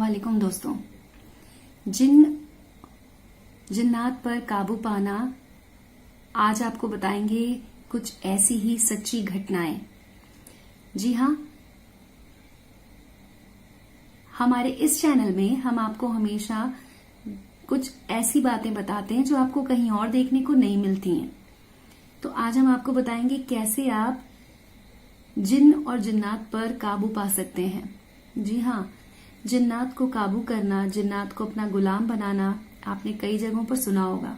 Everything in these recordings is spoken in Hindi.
वालेकुम दोस्तों। जिन्नात पर काबू पाना, आज आपको बताएंगे कुछ ऐसी ही सच्ची घटनाएं। जी हाँ, हमारे इस चैनल में हम आपको हमेशा कुछ ऐसी बातें बताते हैं जो आपको कहीं और देखने को नहीं मिलती हैं। तो आज हम आपको बताएंगे कैसे आप जिन्न और जिन्नात पर काबू पा सकते हैं। जी हाँ, जिन्नात को काबू करना, जिन्नात को अपना गुलाम बनाना आपने कई जगहों पर सुना होगा।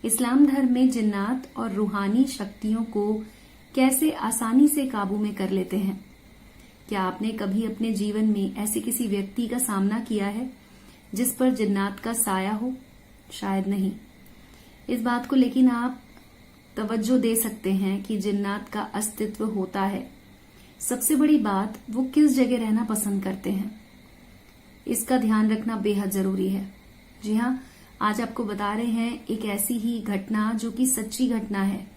इस्लाम धर्म में जिन्नात और रूहानी शक्तियों को कैसे आसानी से काबू में कर लेते हैं। क्या आपने कभी अपने जीवन में ऐसे किसी व्यक्ति का सामना किया है जिस पर जिन्नात का साया हो? शायद नहीं। इस बात को लेकिन आप तवज्जो दे सकते हैं कि जिन्नात का अस्तित्व होता है। सबसे बड़ी बात, वो किस जगह रहना पसंद करते हैं, इसका ध्यान रखना बेहद जरूरी है। जी हाँ, आज आपको बता रहे हैं एक ऐसी ही घटना जो कि सच्ची घटना है।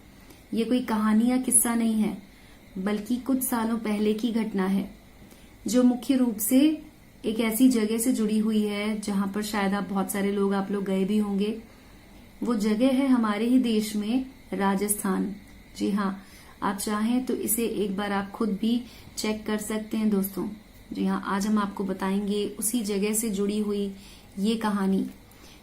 ये कोई कहानी या किस्सा नहीं है, बल्कि कुछ सालों पहले की घटना है जो मुख्य रूप से एक ऐसी जगह से जुड़ी हुई है जहां पर शायद आप बहुत सारे लोग गए भी होंगे। वो जगह है हमारे ही देश में, राजस्थान। जी हाँ, आप चाहें तो इसे एक बार आप खुद भी चेक कर सकते हैं दोस्तों। जी हाँ, आज हम आपको बताएंगे उसी जगह से जुड़ी हुई ये कहानी।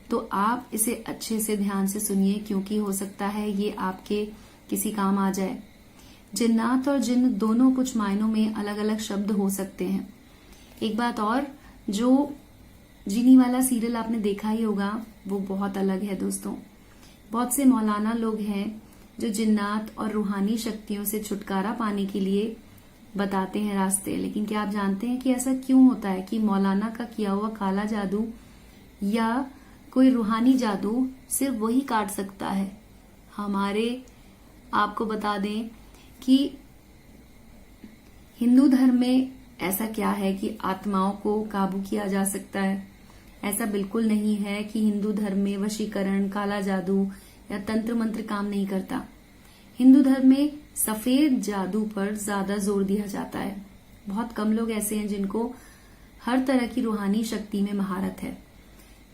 तो आप इसे अच्छे से ध्यान से सुनिए, क्योंकि हो सकता है ये आपके किसी काम आ जाए। जिन्नात और जिन्न दोनों कुछ मायनों में अलग अलग शब्द हो सकते हैं। एक बात और, जो जीनी वाला सीरियल आपने देखा ही होगा, वो बहुत अलग है दोस्तों। बहुत से मौलाना लोग हैं जो जिन्नात और रूहानी शक्तियों से छुटकारा पाने के लिए बताते हैं रास्ते। लेकिन क्या आप जानते हैं कि ऐसा क्यों होता है कि मौलाना का किया हुआ काला जादू या कोई रूहानी जादू सिर्फ वही काट सकता है? आपको बता दें कि हिंदू धर्म में ऐसा क्या है कि आत्माओं को काबू किया जा सकता है? ऐसा बिल्कुल नहीं है कि हिंदू धर्म में वशीकरण, काला जादू या तंत्र मंत्र काम नहीं करता। हिंदू धर्म में सफेद जादू पर ज्यादा जोर दिया जाता है। बहुत कम लोग ऐसे हैं जिनको हर तरह की रूहानी शक्ति में महारत है,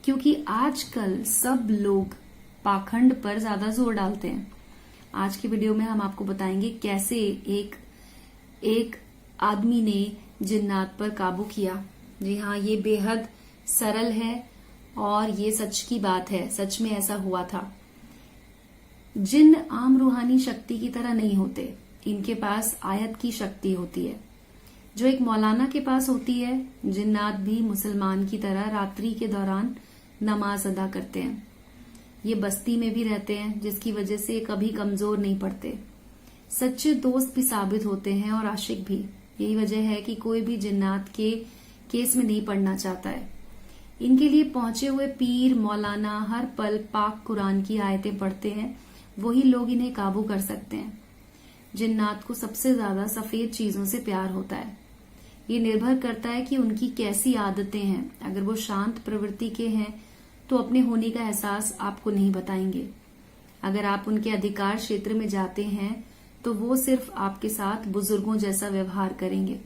क्योंकि आजकल सब लोग पाखंड पर ज्यादा जोर डालते हैं। आज की वीडियो में हम आपको बताएंगे कैसे एक आदमी ने जिन्नात पर काबू किया। जी हाँ, ये बेहद सरल है और ये सच की बात है, सच में ऐसा हुआ था। जिन्न आम रूहानी शक्ति की तरह नहीं होते। इनके पास आयत की शक्ति होती है जो एक मौलाना के पास होती है। जिन्नात भी मुसलमान की तरह रात्रि के दौरान नमाज अदा करते हैं। ये बस्ती में भी रहते हैं, जिसकी वजह से कभी कमजोर नहीं पड़ते। सच्चे दोस्त भी साबित होते हैं और आशिक भी। यही वजह है कि कोई भी जिन्नात के केस में नहीं पड़ना चाहता है। इनके लिए पहुंचे हुए पीर मौलाना हर पल पाक कुरान की आयतें पढ़ते हैं। वही लोग इन्हें काबू कर सकते हैं। जिन्नात को सबसे ज्यादा सफेद चीजों से प्यार होता है। ये निर्भर करता है कि उनकी कैसी आदतें हैं। अगर वो शांत प्रवृत्ति के हैं तो अपने होने का एहसास आपको नहीं बताएंगे। अगर आप उनके अधिकार क्षेत्र में जाते हैं तो वो सिर्फ आपके साथ बुजुर्गों जैसा व्यवहार करेंगे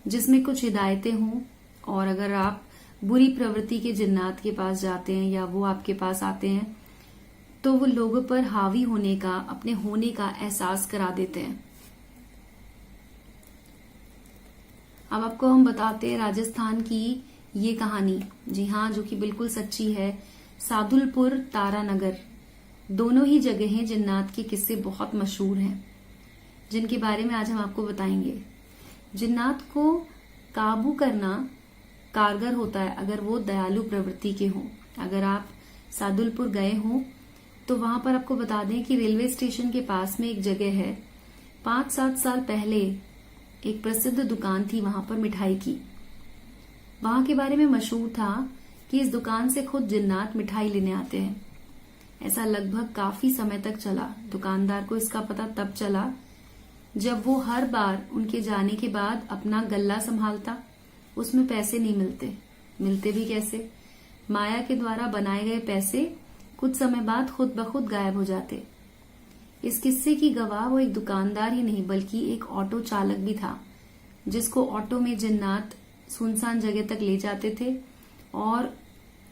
जिसमें कुछ हिदायतें हों। और अगर आप बुरी प्रवृत्ति के जिन्नात के पास जाते हैं या वो आपके पास आते हैं तो वो लोगों पर हावी होने का, अपने होने का एहसास करा देते हैं। अब आपको हम बताते हैं राजस्थान की ये कहानी। जी हाँ, जो कि बिल्कुल सच्ची है। सादुलपुर, तारानगर, दोनों ही जगहें जिन्नात के किस्से बहुत मशहूर हैं, जिनके बारे में आज हम आपको बताएंगे। जिन्नात को काबू करना कारगर होता है अगर वो दयालु प्रवृत्ति के हों। अगर आप सादुलपुर गए हों तो वहां पर आपको बता दें कि रेलवे स्टेशन के पास में एक जगह है। 5-7 साल पहले एक प्रसिद्ध दुकान थी वहां पर मिठाई की। वहां के बारे में मशहूर था कि इस दुकान से खुद जिन्नात मिठाई लेने आते हैं। ऐसा लगभग काफी समय तक चला। दुकानदार को इसका पता तब चला जब वो हर बार उनके जाने के बाद अपना गल्ला संभालता। उसमें पैसे नहीं मिलते भी कैसे? माया के द्वारा बनाए गए पैसे कुछ समय बाद खुद ब खुद गायब हो जाते। इस किस्से की गवाह वो एक दुकानदार ही नहीं बल्कि एक ऑटो चालक भी था, जिसको ऑटो में जिन्नात सुनसान जगह तक ले जाते थे और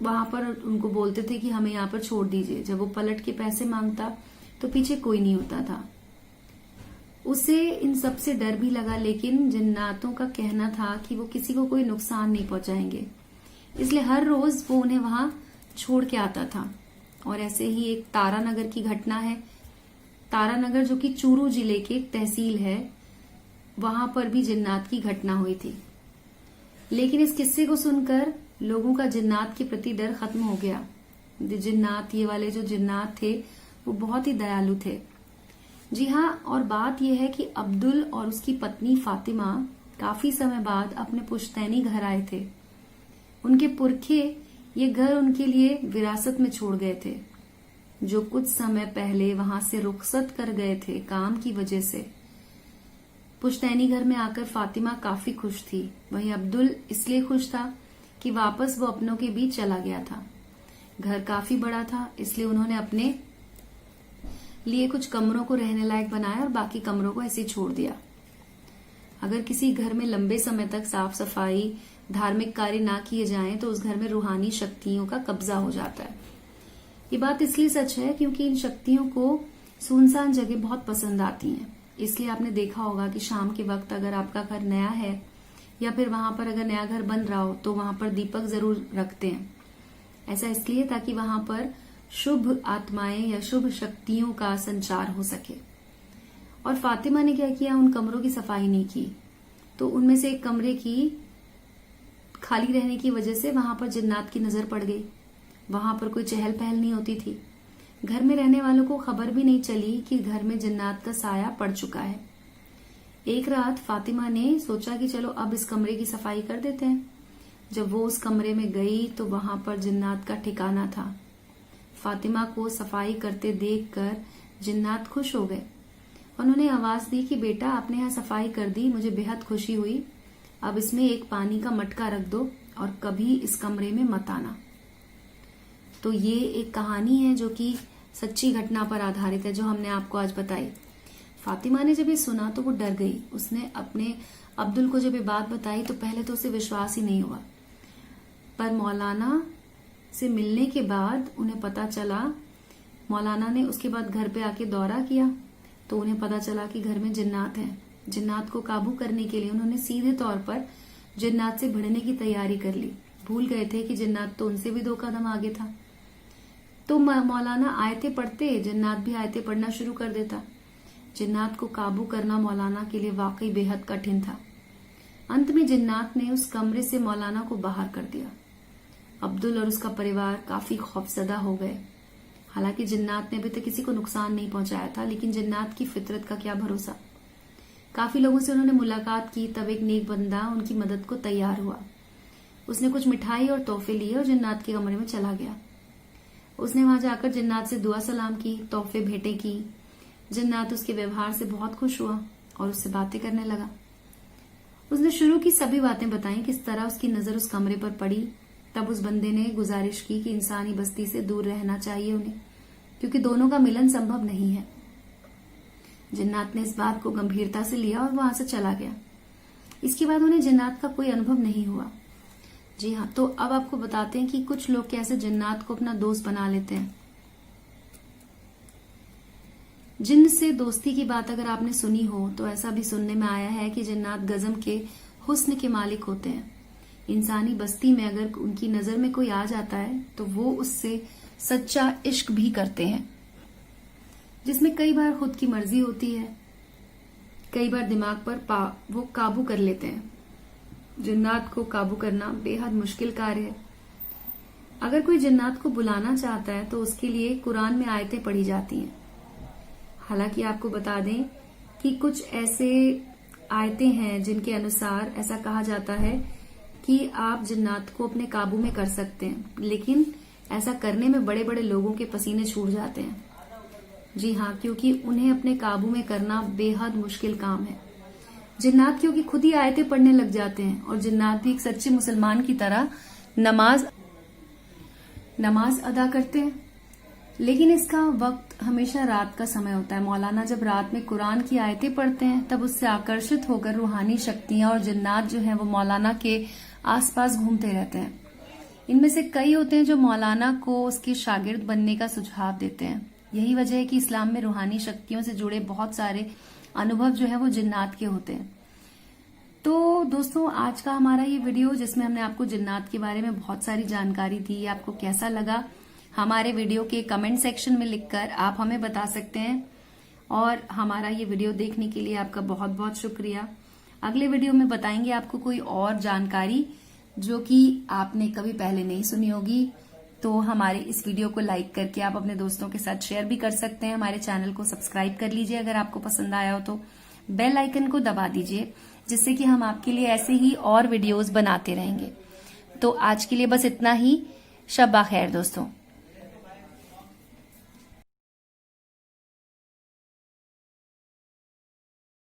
वहां पर उनको बोलते थे कि हमें यहाँ पर छोड़ दीजिए। जब वो पलट के पैसे मांगता तो पीछे कोई नहीं होता था। उसे इन सब से डर भी लगा, लेकिन जिन्नातों का कहना था कि वो किसी को कोई नुकसान नहीं पहुंचाएंगे, इसलिए हर रोज वो उन्हें वहां छोड़ के आता था। और ऐसे ही एक तारानगर की घटना है। तारानगर जो कि चूरू जिले की एक तहसील है, वहां पर भी जिन्नात की घटना हुई थी। लेकिन इस किस्से को सुनकर लोगों का जिन्नात के प्रति डर खत्म हो गया। जिन्नात, ये वाले जो जिन्नात थे वो बहुत ही दयालु थे। जी हाँ, और बात यह है कि अब्दुल और उसकी पत्नी फातिमा काफी समय बाद अपने पुश्तैनी घर आए थे। उनके पुरखे ये घर उनके लिए विरासत में छोड़ गए थे, जो कुछ समय पहले वहां से रुखसत कर गए थे काम की वजह से। पुश्तैनी घर में आकर फातिमा काफी खुश थी। वहीं अब्दुल इसलिए खुश था कि वापस वो अपनों के बीच चला गया था। घर काफी बड़ा था, इसलिए उन्होंने अपने लिए कुछ कमरों को रहने लायक बनाया और बाकी कमरों को ऐसे ही छोड़ दिया। अगर किसी घर में लंबे समय तक साफ सफाई, धार्मिक कार्य ना किए जाएं तो उस घर में रूहानी शक्तियों का कब्जा हो जाता है। ये बात इसलिए सच है क्योंकि इन शक्तियों को सुनसान जगह बहुत पसंद आती हैं। इसलिए आपने देखा होगा कि शाम के वक्त अगर आपका घर नया है या फिर वहां पर अगर नया घर बन रहा हो तो वहां पर दीपक जरूर रखते हैं। ऐसा इसलिए ताकि वहां पर शुभ आत्माएं या शुभ शक्तियों का संचार हो सके। और फातिमा ने क्या किया, उन कमरों की सफाई नहीं की, तो उनमें से एक कमरे की खाली रहने की वजह से वहां पर जिन्नात की नजर पड़ गई। वहां पर कोई चहल पहल नहीं होती थी। घर में रहने वालों को खबर भी नहीं चली कि घर में जिन्नात का साया पड़ चुका है। एक रात फातिमा ने सोचा कि चलो अब इस कमरे की सफाई कर देते हैं। जब वो उस कमरे में गई तो वहां पर जिन्नात का ठिकाना था। फातिमा को सफाई करते देखकर जिन्नात खुश हो गए। उन्होंने आवाज दी कि बेटा, आपने यहाँ सफाई कर दी, मुझे बेहद खुशी हुई। अब इसमें एक पानी का मटका रख दो और कभी इस कमरे में मत आना। तो ये एक कहानी है जो कि सच्ची घटना पर आधारित है, जो हमने आपको आज बताई। फातिमा ने जब ये सुना तो वो डर गई। उसने अपने अब्दुल को जब ये बात बताई तो पहले तो उसे विश्वास ही नहीं हुआ, पर मौलाना से मिलने के बाद उन्हें पता चला, मौलाना ने उसके बाद घर पे आके दौरा किया तो उन्हें पता चला कि घर में जिन्नात हैं। जिन्नात को काबू करने के लिए उन्होंने सीधे तौर पर जिन्नात से भिड़ने की तैयारी कर ली। भूल गए थे कि जिन्नात तो उनसे भी 2 कदम आगे था। तो मौलाना आयते पढ़ते, जिन्नात भी आयते पढ़ना शुरू कर देता। जिन्नात को काबू करना मौलाना के लिए वाकई बेहद कठिन था। अंत में जिन्नात ने उस कमरे से मौलाना को बाहर कर दिया। अब्दुल और उसका परिवार काफी खौफजदा हो गए। हालांकि जिन्नात ने अभी तक किसी को नुकसान नहीं पहुंचाया था, लेकिन जिन्नात की फितरत का क्या भरोसा। काफी लोगों से उन्होंने मुलाकात की, तब एक नेक बंदा उनकी मदद को तैयार हुआ। उसने कुछ मिठाई और तोहफे लिए और जिन्नात के कमरे में चला गया। उसने वहां जाकर जिन्नात से दुआ सलाम की, तोहफे भेंटें की। जिन्नात उसके व्यवहार से बहुत खुश हुआ और उससे बातें करने लगा। उसने शुरू की सभी बातें बताई, किस तरह उसकी नजर उस कमरे पर पड़ी। तब उस बंदे ने गुजारिश की कि इंसानी बस्ती से दूर रहना चाहिए उन्हें, क्योंकि दोनों का मिलन संभव नहीं है। जिन्नात ने इस बात को गंभीरता से लिया और वहां से चला गया। इसके बाद उन्हें जिन्नात का कोई अनुभव नहीं हुआ। जी हाँ, तो अब आपको बताते हैं कि कुछ लोग कैसे जिन्नात को अपना दोस्त बना लेते हैं। जिन्न से दोस्ती की बात अगर आपने सुनी हो तो ऐसा भी सुनने में आया है कि जिन्नात गजब के हुस्न के मालिक होते हैं। इंसानी बस्ती में अगर उनकी नजर में कोई आ जाता है तो वो उससे सच्चा इश्क भी करते हैं, जिसमें कई बार खुद की मर्जी होती है, कई बार दिमाग पर वो काबू कर लेते हैं। जिन्नात को काबू करना बेहद मुश्किल कार्य है। अगर कोई जिन्नात को बुलाना चाहता है तो उसके लिए कुरान में आयतें पढ़ी जाती हैं। हालांकि आपको बता दें कि कुछ ऐसे आयतें हैं जिनके अनुसार ऐसा कहा जाता है कि आप जिन्नात को अपने काबू में कर सकते हैं, लेकिन ऐसा करने में बड़े बड़े लोगों के पसीने छूट जाते हैं। जी हाँ, क्योंकि उन्हें अपने काबू में करना बेहद मुश्किल काम है। जिन्नात क्योंकि खुद ही आयतें पढ़ने लग जाते हैं और जिन्नात भी एक सच्चे मुसलमान की तरह नमाज अदा करते हैं। लेकिन इसका वक्त हमेशा रात का समय होता है। मौलाना जब रात में कुरान की आयतें पढ़ते हैं तब उससे आकर्षित होकर रूहानी शक्तियां और जिन्नात जो हैं वो मौलाना के आसपास घूमते रहते हैं। इनमें से कई होते हैं जो मौलाना को उसके शागिर्द बनने का सुझाव देते हैं। यही वजह है कि इस्लाम में रूहानी शक्तियों से जुड़े बहुत सारे अनुभव जो है वो जिन्नात के होते हैं। तो दोस्तों, आज का हमारा ये वीडियो जिसमें हमने आपको जिन्नात के बारे में बहुत सारी जानकारी दी, आपको कैसा लगा हमारे वीडियो के कमेंट सेक्शन में लिखकर आप हमें बता सकते हैं। और हमारा ये वीडियो देखने के लिए आपका बहुत बहुत शुक्रिया। अगले वीडियो में बताएंगे आपको कोई और जानकारी जो कि आपने कभी पहले नहीं सुनी होगी। तो हमारे इस वीडियो को लाइक करके आप अपने दोस्तों के साथ शेयर भी कर सकते हैं। हमारे चैनल को सब्सक्राइब कर लीजिए अगर आपको पसंद आया हो तो। बेल आइकन को दबा दीजिए जिससे कि हम आपके लिए ऐसे ही और वीडियोस बनाते रहेंगे। तो आज के लिए बस इतना ही। शब्बा खैर दोस्तों।